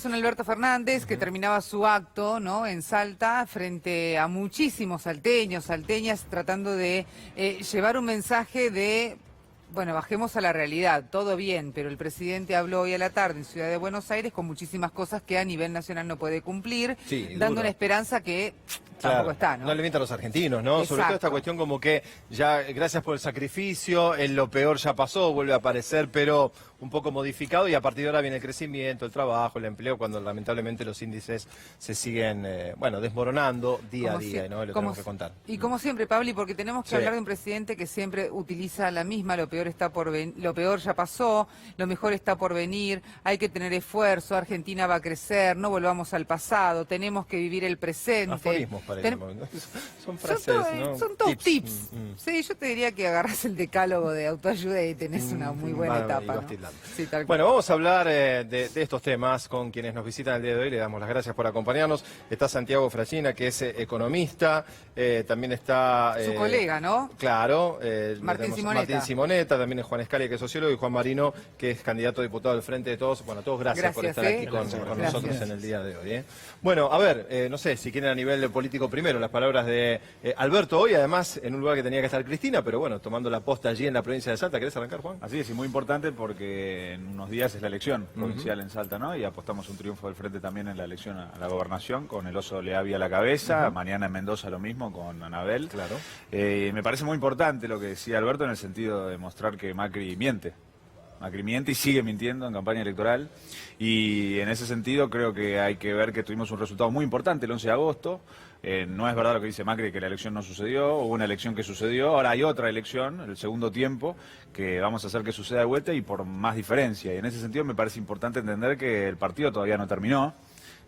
Son Alberto Fernández, que terminaba su acto, ¿no?, en Salta, frente a muchísimos salteños, salteñas, tratando de llevar un mensaje de, bueno, bajemos a la realidad, todo bien, pero el presidente habló hoy a la tarde en Ciudad de Buenos Aires con muchísimas cosas que a nivel nacional no puede cumplir, sí, dando una esperanza que tampoco está, ¿no? No le mienta a los argentinos, ¿no? Exacto. Sobre todo esta cuestión como que ya, gracias por el sacrificio, lo peor ya pasó, vuelve a aparecer, pero un poco modificado, y a partir de ahora viene el crecimiento, el trabajo, el empleo, cuando lamentablemente los índices se siguen, bueno, desmoronando día a día, ¿no? Lo tenemos que contar. Y como siempre, Pabli, porque tenemos que Sí. hablar de un presidente que siempre utiliza la misma, lo peor está por lo peor ya pasó, lo mejor está por venir, hay que tener esfuerzo, Argentina va a crecer, no volvamos al pasado, tenemos que vivir el presente. Aforismos parecemos, ¿no? Son frases, ¿no? Son todos tips. Sí, yo te diría que agarras el decálogo de autoayuda y tenés una muy buena etapa, ¿no? Sí, tal cual. Bueno, vamos a hablar de estos temas con quienes nos visitan el día de hoy. Le damos las gracias por acompañarnos. Está Santiago Fragina, que es economista. También está... su colega, ¿no? Claro. Martín Simonetta. Martín Simonetta, también es Juan Escalia, que es sociólogo, y Juan Marino, que es candidato a diputado del Frente de Todos. Bueno, a todos gracias por estar aquí con nosotros en el día de hoy. Bueno, a ver, no sé, si quieren a nivel político primero, las palabras de Alberto hoy, además en un lugar que tenía que estar Cristina, pero bueno, tomando la posta allí en la provincia de Salta. ¿Querés arrancar, Juan? Así es, y muy importante porque en unos días es la elección provincial en Salta, ¿no? Y apostamos un triunfo del Frente también en la elección a la gobernación, con el Oso Leavi a la cabeza, mañana en Mendoza lo mismo, con Anabel. Claro. Me parece muy importante lo que decía Alberto en el sentido de mostrar que Macri miente. Macri miente y sigue mintiendo en campaña electoral, y en ese sentido creo que hay que ver que tuvimos un resultado muy importante el 11 de agosto. No es verdad lo que dice Macri, que la elección no sucedió, hubo una elección que sucedió, ahora hay otra elección, el segundo tiempo, que vamos a hacer que suceda de vuelta y por más diferencia. Y en ese sentido me parece importante entender que el partido todavía no terminó.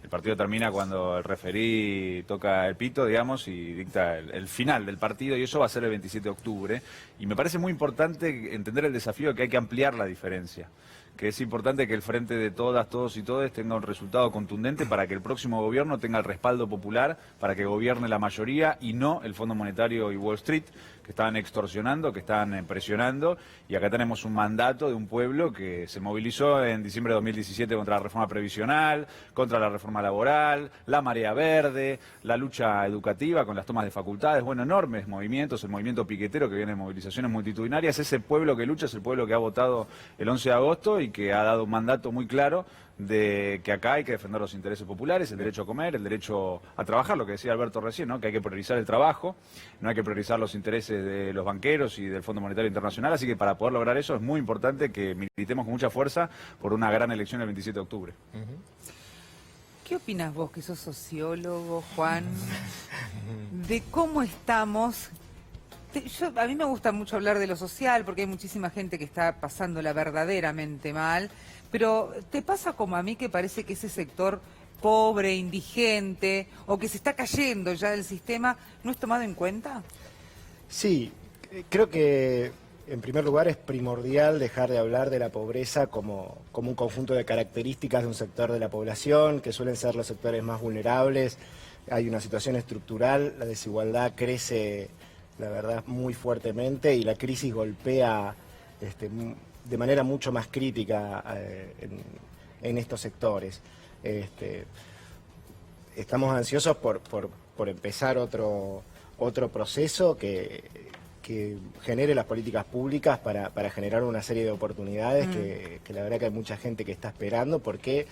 El partido termina cuando el referí toca el pito, digamos, y dicta el final del partido, y eso va a ser el 27 de octubre. Y me parece muy importante entender el desafío de que hay que ampliar la diferencia, que es importante que el Frente de Todas, Todos y Todes tenga un resultado contundente para que el próximo gobierno tenga el respaldo popular, para que gobierne la mayoría y no el Fondo Monetario y Wall Street, que están extorsionando, que están presionando. Y acá tenemos un mandato de un pueblo que se movilizó en diciembre de 2017 contra la reforma previsional, contra la reforma laboral, la marea verde, la lucha educativa con las tomas de facultades, bueno, enormes movimientos, el movimiento piquetero que viene de movilizaciones multitudinarias. Ese pueblo que lucha es el pueblo que ha votado el 11 de agosto y que ha dado un mandato muy claro de que acá hay que defender los intereses populares, el derecho a comer, el derecho a trabajar, lo que decía Alberto recién, ¿no? Que hay que priorizar el trabajo, no hay que priorizar los intereses de los banqueros y del Fondo Monetario Internacional, así que para poder lograr eso es muy importante que militemos con mucha fuerza por una gran elección el 27 de octubre. ¿Qué opinas vos, que sos sociólogo, Juan, de cómo estamos? A mí me gusta mucho hablar de lo social porque hay muchísima gente que está pasándola verdaderamente mal, pero ¿te pasa como a mí, que parece que ese sector pobre, indigente, o que se está cayendo ya del sistema, no es tomado en cuenta? Sí, creo que en primer lugar es primordial dejar de hablar de la pobreza como un conjunto de características de un sector de la población, que suelen ser los sectores más vulnerables. Hay una situación estructural, la desigualdad crece, la verdad, muy fuertemente, y la crisis golpea de manera mucho más crítica en estos sectores. Estamos ansiosos por empezar otro proceso que genere las políticas públicas para generar una serie de oportunidades que la verdad que hay mucha gente que está esperando, porque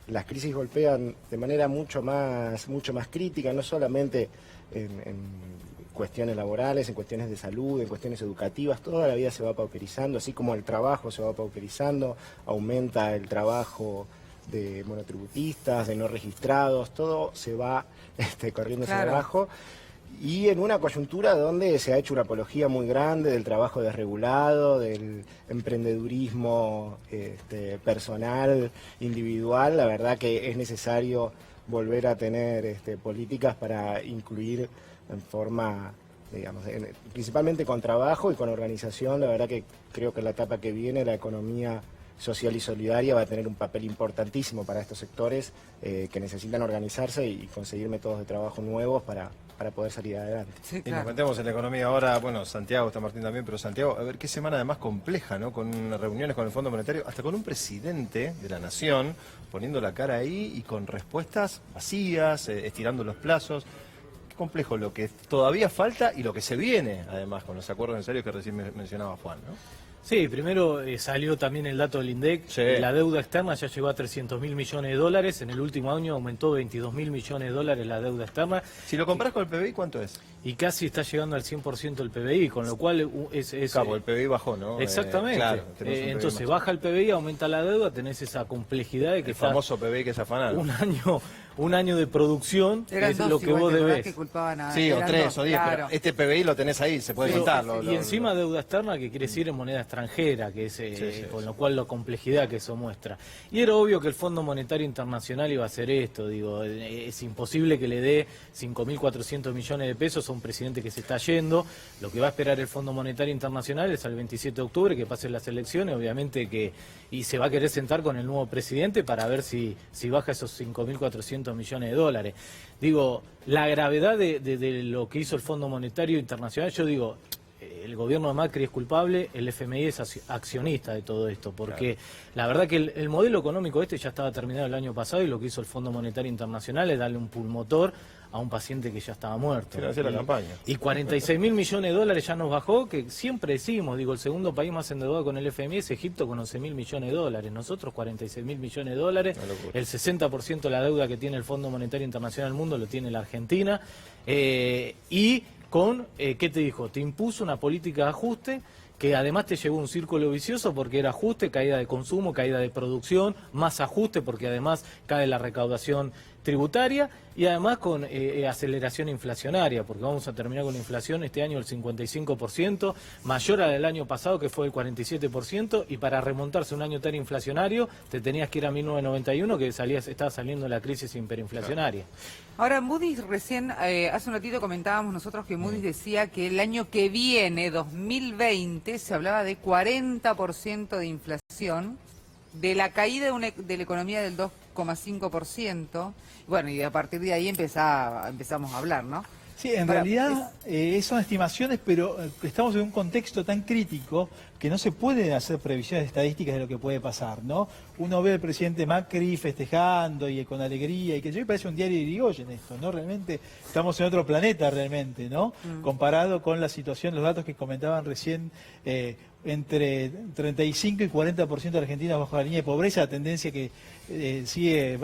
las crisis golpean de manera mucho más crítica, no solamente en cuestiones laborales, en cuestiones de salud, en cuestiones educativas. Toda la vida se va pauperizando, así como el trabajo se va pauperizando, aumenta el trabajo de monotributistas, de no registrados, todo se va corriendo hacia abajo. Y en una coyuntura donde se ha hecho una apología muy grande del trabajo desregulado, del emprendedurismo personal, individual, la verdad que es necesario volver a tener políticas para incluir en forma, digamos, principalmente con trabajo y con organización. La verdad que creo que en la etapa que viene la economía social y solidaria va a tener un papel importantísimo para estos sectores que necesitan organizarse y conseguir métodos de trabajo nuevos para poder salir adelante. Sí, Y claro. nos metemos en la economía ahora, bueno, Santiago, está Martín también, pero Santiago, a ver qué semana además compleja, ¿no? Con reuniones con el Fondo Monetario, hasta con un presidente de la Nación poniendo la cara ahí y con respuestas vacías, estirando los plazos. Qué complejo lo que todavía falta y lo que se viene, además, con los acuerdos necesarios que recién mencionaba Juan, ¿no? Sí, primero salió también el dato del INDEC, Sí. la deuda externa ya llegó a 300.000 millones de dólares, en el último año aumentó 22.000 millones de dólares la deuda externa Si lo comparás con el PBI, ¿cuánto es? y casi está llegando al 100% del PBI, con lo cual es Cabo, el PBI bajó, ¿no? exactamente. Claro, tenemos un PBI Entonces más. baja el PBI, aumenta la deuda, tenés esa complejidad de que El famoso PBI que es afanado. un año de producción Eran es dos lo que igual, vos ¿te acordás debés. que culpaban a... Sí, o eran 3 dos, o 10, claro. pero este PBI lo tenés ahí, se puede Pero- contarlo. y encima deuda externa que quiere decir en moneda extranjera, que es sí, con sí. lo cual la complejidad que eso muestra. Y era obvio que el Fondo Monetario Internacional iba a hacer esto, digo, es imposible que le dé 5.400 millones de pesos a un presidente que se está yendo. Lo que va a esperar el Fondo Monetario Internacional es al 27 de octubre que pasen las elecciones, obviamente y se va a querer sentar con el nuevo presidente para ver si baja esos 5.400 millones de dólares. Digo, la gravedad de lo que hizo el Fondo Monetario Internacional, yo digo, el gobierno de Macri es culpable, el FMI es accionista de todo esto, porque la verdad que el modelo económico este ya estaba terminado el año pasado y lo que hizo el Fondo Monetario Internacional es darle un pulmotor a un paciente que ya estaba muerto. Financiar la campaña. Y 46.000 millones de dólares ya nos bajó, que siempre decimos, digo, el segundo país más endeudado con el FMI es Egipto con 11.000 millones de dólares, nosotros 46.000 millones de dólares, Una locura. el 60% de la deuda que tiene el Fondo Monetario Internacional del mundo lo tiene la Argentina, y con, ¿qué te dijo? Te impuso una política de ajuste que además te llevó un círculo vicioso porque era ajuste, caída de consumo, caída de producción, más ajuste porque además cae la recaudación tributaria y además con aceleración inflacionaria, porque vamos a terminar con la inflación este año del 55%, mayor a la del año pasado que fue el 47%, y para remontarse un año tan inflacionario te tenías que ir a 1991 que estaba saliendo la crisis hiperinflacionaria. Ahora, Moody's recién, hace un ratito comentábamos nosotros que Moody's decía que el año que viene, 2020, se hablaba de 40% de inflación, de la caída de la economía del 2,5%, bueno, y a partir de ahí empezamos a hablar, ¿no? Sí, en Ahora, realidad son estimaciones, pero estamos en un contexto tan crítico que no se pueden hacer previsiones estadísticas de lo que puede pasar, ¿no? Uno ve al presidente Macri festejando y con alegría, y que yo me parece un diario de Irigoyen esto, ¿no? Realmente estamos en otro planeta realmente, ¿no? Comparado con la situación, los datos que comentaban recién, entre 35 y 40% de argentinos bajo la línea de pobreza, la tendencia que sigue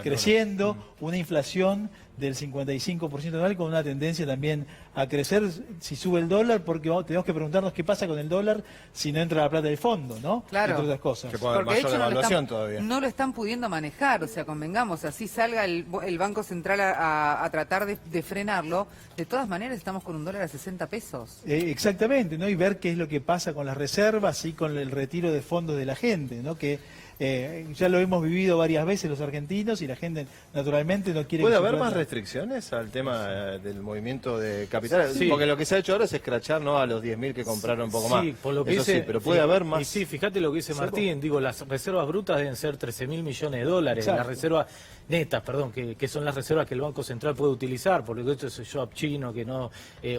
creciendo, una inflación del 55% anual con una tendencia también a crecer si sube el dólar, porque tenemos que preguntarnos qué pasa con el dólar si no entra la plata del fondo, ¿no? Claro. Entre otras cosas. Que puede haber Porque de mayor hecho devaluación todavía. no lo están pudiendo manejar, o sea, convengamos, así salga el Banco Central a tratar de frenarlo, de todas maneras estamos con un dólar a 60 pesos. Exactamente, ¿no? Y ver qué es lo que pasa con las reservas y con el retiro de fondos de la gente, ¿no? Que ya lo hemos vivido varias veces los argentinos y la gente naturalmente no quiere... ¿Puede que su haber más plata- restricciones al tema del movimiento de capital? Sí. Porque lo que se ha hecho ahora es escrachar, ¿no?, a los 10.000 que compraron un poco más. Sí, por lo que Eso dice, sí, pero puede haber más. Y sí, fíjate lo que dice Martín, digo, las reservas brutas deben ser 13.000 millones de dólares, Exacto. las reservas netas, perdón, que son las reservas que el Banco Central puede utilizar, porque esto es el swap chino que no,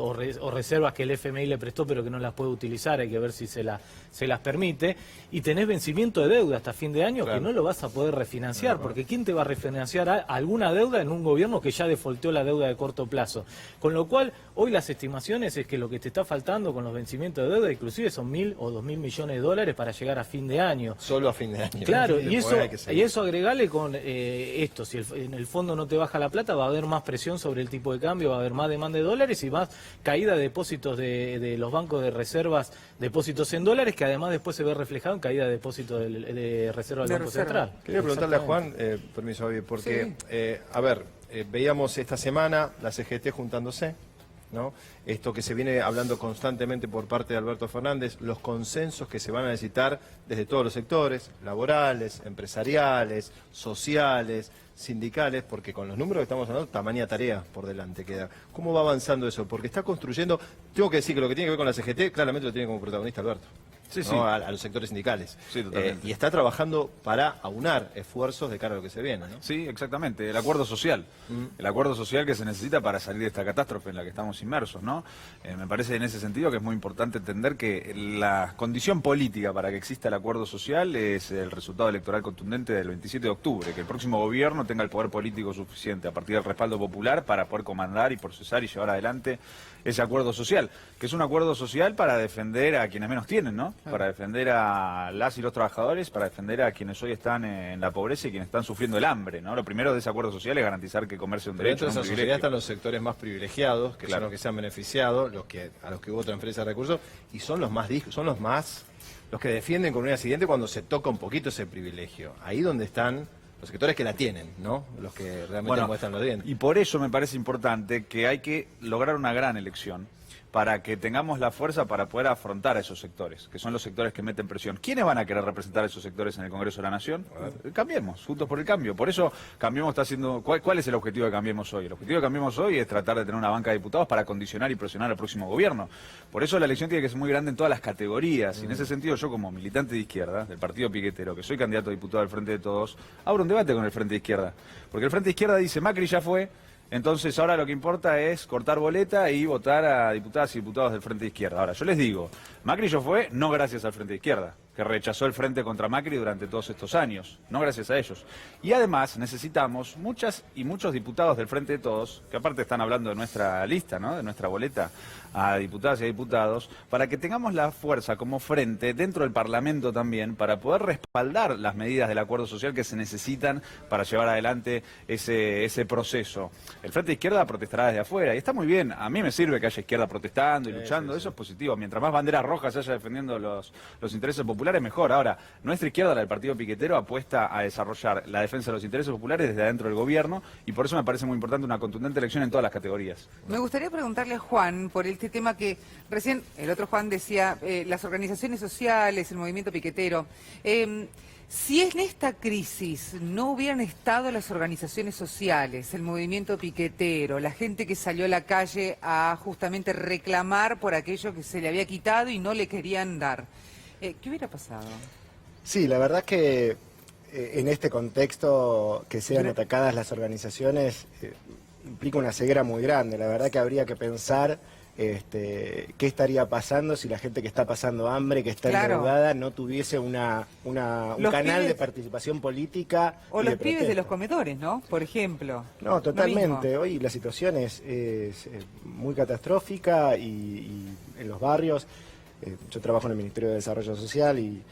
o reservas que el FMI le prestó pero que no las puede utilizar, hay que ver si se las permite, y tenés vencimiento de deuda hasta fin de año, Claro. que no lo vas a poder refinanciar, porque ¿quién te va a refinanciar alguna deuda en un gobierno que ya defolteó la deuda de corto plazo? Con lo cual, hoy las estimaciones es que lo que te está faltando con los vencimientos de deuda inclusive son 1.000 o 2.000 millones de dólares para llegar a fin de año. Solo a fin de año. Claro, y Después hay que seguir. eso agregale con esto, si en el fondo no te baja la plata, va a haber más presión sobre el tipo de cambio, va a haber más demanda de dólares y más caída de depósitos de los bancos de reservas, depósitos en dólares, que además después se ve reflejado en caída de depósitos de reserva del De Banco reserva. Central. Quería preguntarle a Juan, permiso, Javier, porque, a ver, veíamos esta semana la CGT juntándose, ¿no? Esto que se viene hablando constantemente por parte de Alberto Fernández, los consensos que se van a necesitar desde todos los sectores, laborales, empresariales, sociales, sindicales, porque con los números que estamos hablando, tamaña tarea por delante queda. ¿Cómo va avanzando eso? Porque está construyendo, tengo que decir que lo que tiene que ver con la CGT, claramente lo tiene como protagonista Alberto. ¿no? sí. A los sectores sindicales. Sí, totalmente. Y está trabajando para aunar esfuerzos de cara a lo que se viene, ¿no? Sí, exactamente, el acuerdo social. El acuerdo social que se necesita para salir de esta catástrofe en la que estamos inmersos, ¿no? Me parece en ese sentido que es muy importante entender que la condición política para que exista el acuerdo social es el resultado electoral contundente del 27 de octubre, que el próximo gobierno tenga el poder político suficiente a partir del respaldo popular para poder comandar y procesar y llevar adelante ese acuerdo social, que es un acuerdo social para defender a quienes menos tienen, ¿no? Para defender a las y los trabajadores, para defender a quienes hoy están en la pobreza y quienes están sufriendo el hambre, ¿no? Lo primero de ese acuerdo social es garantizar que el comercio es un Pero derecho, dentro de no esa un sociedad privilegio. están los sectores más privilegiados, que Claro. son los que se han beneficiado, a los que hubo transferencia de recursos, y son los más los que defienden con un siguiente cuando se toca un poquito ese privilegio. Ahí donde están los sectores que la tienen, ¿no? Los que realmente muestran los dientes. Y por eso me parece importante que hay que lograr una gran elección para que tengamos la fuerza para poder afrontar a esos sectores, que son los sectores que meten presión. ¿Quiénes van a querer representar a esos sectores en el Congreso de la Nación? Cambiemos, Juntos por el Cambio. Por eso Cambiemos está haciendo... ¿Cuál es el objetivo de Cambiemos hoy? El objetivo de Cambiemos hoy es tratar de tener una banca de diputados para condicionar y presionar al próximo gobierno. Por eso la elección tiene que ser muy grande en todas las categorías. Y en ese sentido yo, como militante de izquierda, del Partido Piquetero, que soy candidato a diputado del Frente de Todos, abro un debate con el Frente de Izquierda. Porque el Frente de Izquierda dice, Macri ya fue... Entonces ahora lo que importa es cortar boleta y votar a diputadas y diputados del Frente de Izquierda. Ahora, yo les digo, Macri ya fue no gracias al Frente de Izquierda, que rechazó el Frente contra Macri durante todos estos años, no gracias a ellos. Y además necesitamos muchas y muchos diputados del Frente de Todos, que aparte están hablando de nuestra lista, ¿no? De nuestra boleta a diputadas y a diputados, para que tengamos la fuerza como frente dentro del Parlamento también, para poder respaldar las medidas del acuerdo social que se necesitan para llevar adelante ese proceso. El Frente de Izquierda protestará desde afuera, y está muy bien, a mí me sirve que haya izquierda protestando y luchando, eso es positivo. Mientras más banderas rojas haya defendiendo los intereses populares, mejor. Ahora, nuestra izquierda, la del Partido Piquetero, apuesta a desarrollar la defensa de los intereses populares desde adentro del gobierno, y por eso me parece muy importante una contundente elección en todas las categorías. Me gustaría preguntarle a Juan por este tema que recién el otro Juan decía, las organizaciones sociales, el movimiento piquetero. Si en esta crisis no hubieran estado las organizaciones sociales, el movimiento piquetero, la gente que salió a la calle a justamente reclamar por aquello que se le había quitado y no le querían dar, ¿qué hubiera pasado? Sí, la verdad que en este contexto que sean atacadas las organizaciones implica una ceguera muy grande. La verdad que habría que pensar qué estaría pasando si la gente que está pasando hambre, que está endeudada, no tuviese un canal de participación política. O los pibes de los comedores, ¿no? Por ejemplo. No, totalmente. Hoy la situación es muy catastrófica y en los barrios, yo trabajo en el Ministerio de Desarrollo Social y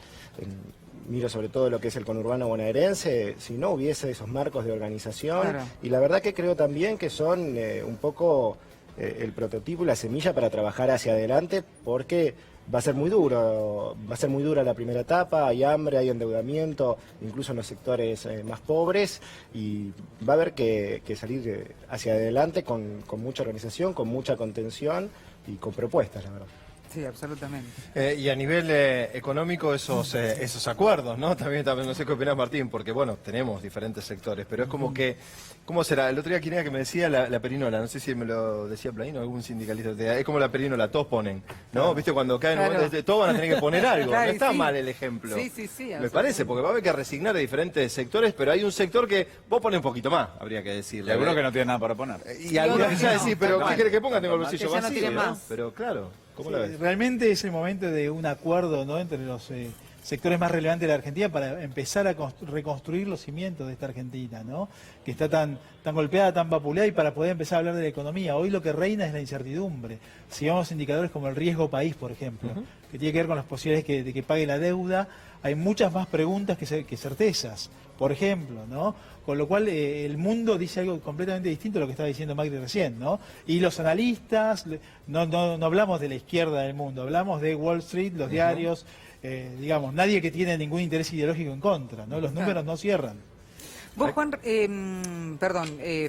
miro sobre todo lo que es el conurbano bonaerense, si no hubiese esos marcos de organización, y la verdad que creo también que son un poco el prototipo y la semilla para trabajar hacia adelante, porque va a ser muy dura la primera etapa, hay hambre, hay endeudamiento, incluso en los sectores más pobres, y va a haber que salir hacia adelante con mucha organización, con mucha contención y con propuestas, la verdad. Sí, absolutamente. Y a nivel económico, esos acuerdos, ¿no? También no sé qué opinás, Martín, porque bueno, tenemos diferentes sectores, pero es como que, ¿cómo será? El otro día quería que me decía la perinola, no sé si me lo decía Planino o algún sindicalista, es como la perinola, todos ponen, ¿no? ¿Viste? Cuando caen, todos van a tener que poner algo, no está mal el ejemplo. Sí, me parece, porque va a haber que resignar a diferentes sectores, pero hay un sector que vos ponés un poquito más, habría que decirle. Y algunos que no tienen nada para poner. Y algunos que ya decís, pero ¿qué quiere que ponga? Tengo el bolsillo que ya no vacío, tiene ¿no? más. Pero claro. ¿Cómo la ves? Realmente es el momento de un acuerdo, ¿no?, entre los sectores más relevantes de la Argentina para empezar a reconstruir los cimientos de esta Argentina, ¿no?, que está tan golpeada, tan vapuleada, y para poder empezar a hablar de la economía. Hoy lo que reina es la incertidumbre. Si vamos a indicadores como el riesgo país, por ejemplo, que tiene que ver con las posibilidades de que pague la deuda, hay muchas más preguntas que certezas, por ejemplo, ¿no? Con lo cual el mundo dice algo completamente distinto a lo que estaba diciendo Macri recién, ¿no? Y los analistas, no hablamos de la izquierda del mundo, hablamos de Wall Street, los diarios, digamos, nadie que tiene ningún interés ideológico en contra, ¿no? Los números no cierran. Vos, Juan,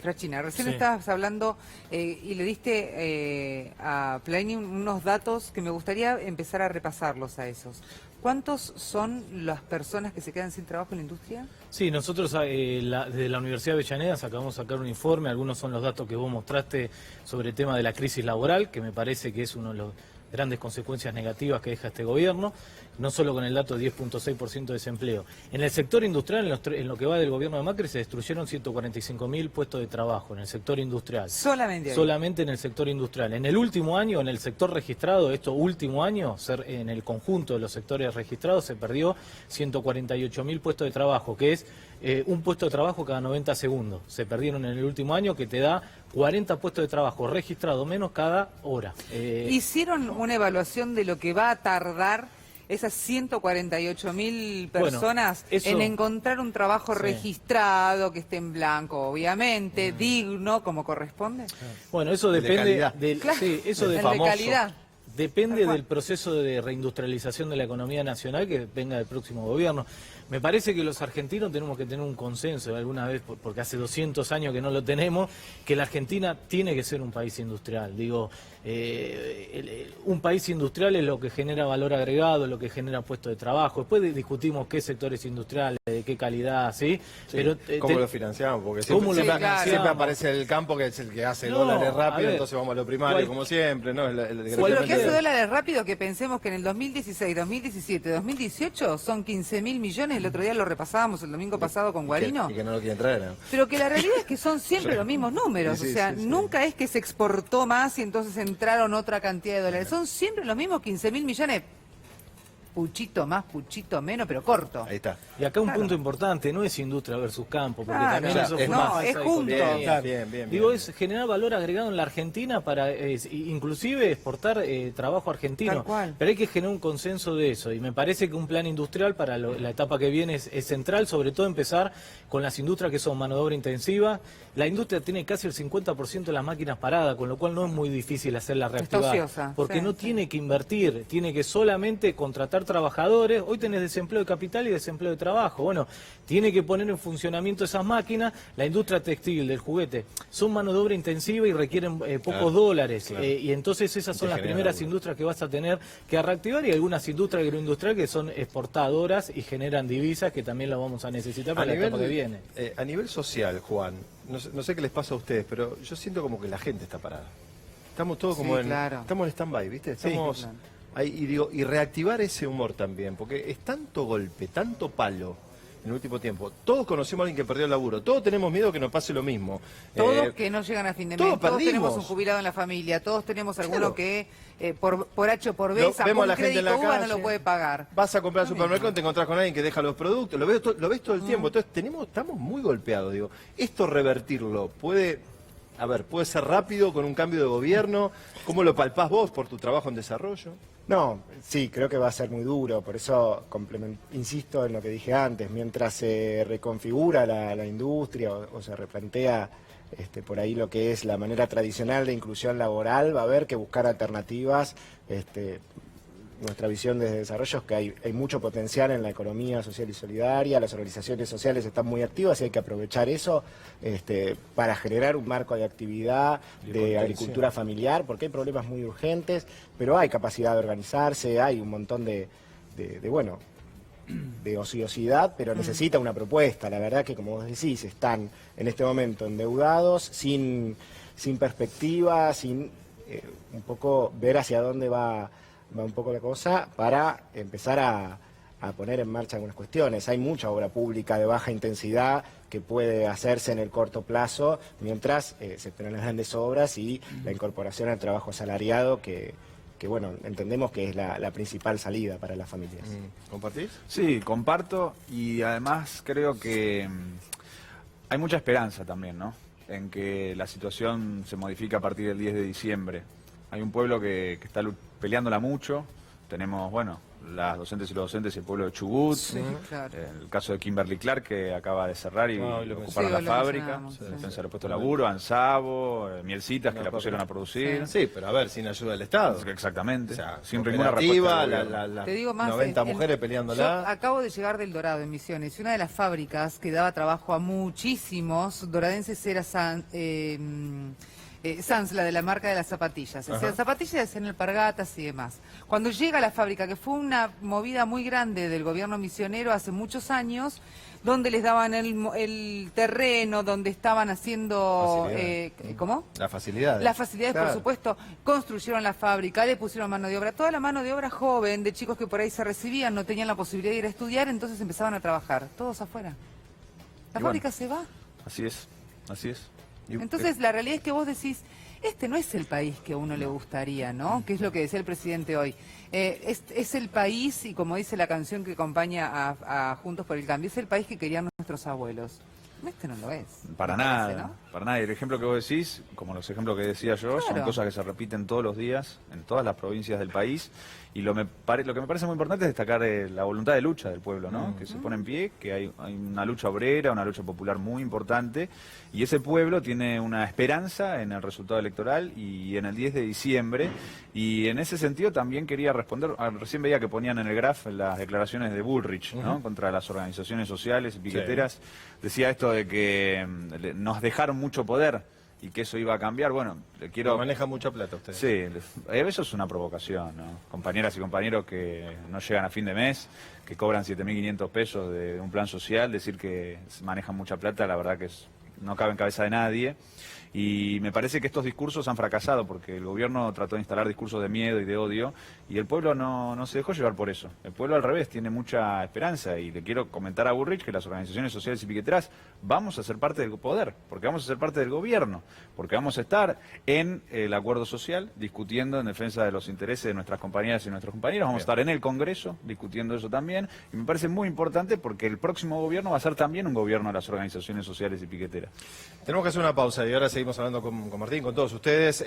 Frachina, recién estabas hablando y le diste a Planini unos datos que me gustaría empezar a repasarlos a esos. ¿Cuántos son las personas que se quedan sin trabajo en la industria? Sí, nosotros desde la Universidad de Avellaneda acabamos de sacar un informe, algunos son los datos que vos mostraste sobre el tema de la crisis laboral, que me parece que es uno de grandes consecuencias negativas que deja este gobierno, no solo con el dato de 10.6% de desempleo. En el sector industrial, en lo que va del gobierno de Macri, se destruyeron 145.000 puestos de trabajo en el sector industrial. Solamente ahí. Solamente en el sector industrial. En el último año, en el sector registrado, último año, en el conjunto de los sectores registrados, se perdió 148.000 puestos de trabajo, que es un puesto de trabajo cada 90 segundos. Se perdieron en el último año, que te da 40 puestos de trabajo registrados menos cada hora. ¿Hicieron una evaluación de lo que va a tardar esas 148.000 personas en encontrar un trabajo registrado, que esté en blanco, obviamente, digno, como corresponde? Bueno, eso depende de calidad. Depende del proceso de reindustrialización de la economía nacional que venga del próximo gobierno. Me parece que los argentinos tenemos que tener un consenso alguna vez, porque hace 200 años que no lo tenemos, que la Argentina tiene que ser un país industrial. Digo, un país industrial es lo que genera valor agregado, lo que genera puestos de trabajo. Después discutimos qué sectores industriales, de qué calidad, ¿sí? Pero ¿cómo lo financiamos? Porque siempre aparece el campo, que es el que hace dólares rápido, entonces vamos a lo primario, como siempre, ¿no? Lo que hace dólares rápido, que pensemos que en el 2016, 2017, 2018 son 15.000 millones, el otro día lo repasábamos el domingo pasado con Guarino. Y que no lo quieren traer, ¿no? Pero que la realidad es que son siempre los mismos números, nunca es que se exportó más y entonces entraron otra cantidad de dólares, son siempre los mismos 15.000 millones. Puchito más, puchito menos, pero corto. Ahí está. Y acá un punto importante, no es industria versus campo, porque también eso es junto. Bien. Digo, es generar valor agregado en la Argentina para inclusive exportar trabajo argentino. Tal cual. Pero hay que generar un consenso de eso, y me parece que un plan industrial para la etapa que viene es central, sobre todo empezar con las industrias que son mano de obra intensiva. La industria tiene casi el 50% de las máquinas paradas, con lo cual no es muy difícil hacerla reactivar. Está ociosa, porque no tiene que invertir, tiene que solamente contratar trabajadores. Hoy tenés desempleo de capital y desempleo de trabajo. Bueno, tiene que poner en funcionamiento esas máquinas. La industria textil, del juguete, son mano de obra intensiva y requieren pocos dólares. Y entonces esas son las primeras industrias que vas a tener que reactivar, y algunas industrias agroindustriales que son exportadoras y generan divisas, que también las vamos a necesitar para la etapa que viene. A nivel social, Juan, no sé qué les pasa a ustedes, pero yo siento como que la gente está parada. Estamos todos como estamos en stand-by, ¿viste? Estamos ahí, y reactivar ese humor también, porque es tanto golpe, tanto palo en el último tiempo. Todos conocemos a alguien que perdió el laburo, todos tenemos miedo que nos pase lo mismo. Todos que no llegan a fin de mes, todos tenemos un jubilado en la familia, todos tenemos alguno que por H o por B sacó un crédito UBA, no lo puede pagar. Vas a comprar al supermercado y te encontrás con alguien que deja los productos, lo ves todo el tiempo. Entonces estamos muy golpeados, digo. Esto revertirlo puede ser rápido con un cambio de gobierno. ¿Cómo lo palpás vos por tu trabajo en desarrollo? No, sí, creo que va a ser muy duro, por eso insisto en lo que dije antes, mientras se reconfigura la industria o se replantea por ahí lo que es la manera tradicional de inclusión laboral, va a haber que buscar alternativas. Nuestra visión desde desarrollo es que hay mucho potencial en la economía social y solidaria, las organizaciones sociales están muy activas y hay que aprovechar eso para generar un marco de actividad, de agricultura familiar, porque hay problemas muy urgentes, pero hay capacidad de organizarse, hay un montón de ociosidad, pero necesita una propuesta. La verdad que, como vos decís, están en este momento endeudados, sin perspectiva, sin un poco ver hacia dónde va un poco la cosa, para empezar a poner en marcha algunas cuestiones. Hay mucha obra pública de baja intensidad que puede hacerse en el corto plazo, mientras se tienen las grandes obras y la incorporación al trabajo asalariado, que bueno, entendemos que es la principal salida para las familias. ¿Compartís? Sí, comparto, y además creo que hay mucha esperanza también, ¿no? En que la situación se modifica a partir del 10 de diciembre. Hay un pueblo que está peleándola mucho. Tenemos, las docentes y los docentes y el pueblo de Chubut. El caso de Kimberly Clark, que acaba de cerrar y ocuparon la fábrica. Defensa del puesto de laburo, Ansabo, Mielcitas, que la pusieron a producir. Sí, pero a ver, sin ayuda del Estado. Exactamente. O sea, sin ninguna respuesta. Te digo más, 90 mujeres peleándola. Yo acabo de llegar del Dorado, en Misiones, y una de las fábricas que daba trabajo a muchísimos doradenses era Sanz, la de la marca de las zapatillas. Hacían zapatillas, hacían alpargatas y demás. Cuando llega a la fábrica, que fue una movida muy grande del gobierno misionero hace muchos años, donde les daban el terreno, donde estaban haciendo... ¿Cómo? La facilidad. Las facilidades, claro. por supuesto, construyeron la fábrica, le pusieron mano de obra. Toda la mano de obra joven, de chicos que por ahí se recibían, no tenían la posibilidad de ir a estudiar, entonces empezaban a trabajar, todos afuera. La fábrica se va. Así es, así es. Entonces, la realidad es que vos decís, este no es el país que a uno le gustaría, ¿no? Que es lo que decía el presidente hoy. Es el país, y como dice la canción que acompaña a Juntos por el Cambio, es el país que querían nuestros abuelos. Este no lo es. Para nada, nada, para nada. Y el ejemplo que vos decís, como los ejemplos que decía yo, son Claro. cosas que se repiten todos los días, en todas las provincias del país. Y lo que me parece muy importante es destacar la voluntad de lucha del pueblo, ¿no? Que se pone en pie, que hay una lucha obrera, una lucha popular muy importante. Y ese pueblo tiene una esperanza en el resultado electoral y en el 10 de diciembre. Y en ese sentido también quería responder, recién veía que ponían en el graph las declaraciones de Bullrich, ¿no? Contra las organizaciones sociales y piqueteras. Decía esto de que nos dejaron mucho poder y que eso iba a cambiar. Bueno, le quiero... No maneja mucha plata usted. Sí, eso es una provocación, ¿no? Compañeras y compañeros que no llegan a fin de mes, que cobran 7.500 pesos de un plan social, decir que manejan mucha plata, la verdad que no cabe en cabeza de nadie. Y me parece que estos discursos han fracasado porque el gobierno trató de instalar discursos de miedo y de odio y el pueblo no se dejó llevar por eso. El pueblo al revés tiene mucha esperanza y le quiero comentar a Bullrich que las organizaciones sociales y piqueteras vamos a ser parte del poder, porque vamos a ser parte del gobierno, porque vamos a estar en el acuerdo social discutiendo en defensa de los intereses de nuestras compañeras y nuestros compañeros, vamos a estar en el Congreso discutiendo eso también y me parece muy importante porque el próximo gobierno va a ser también un gobierno de las organizaciones sociales y piqueteras. Tenemos que hacer una pausa y ahora seguimos hablando con Martín, con todos ustedes.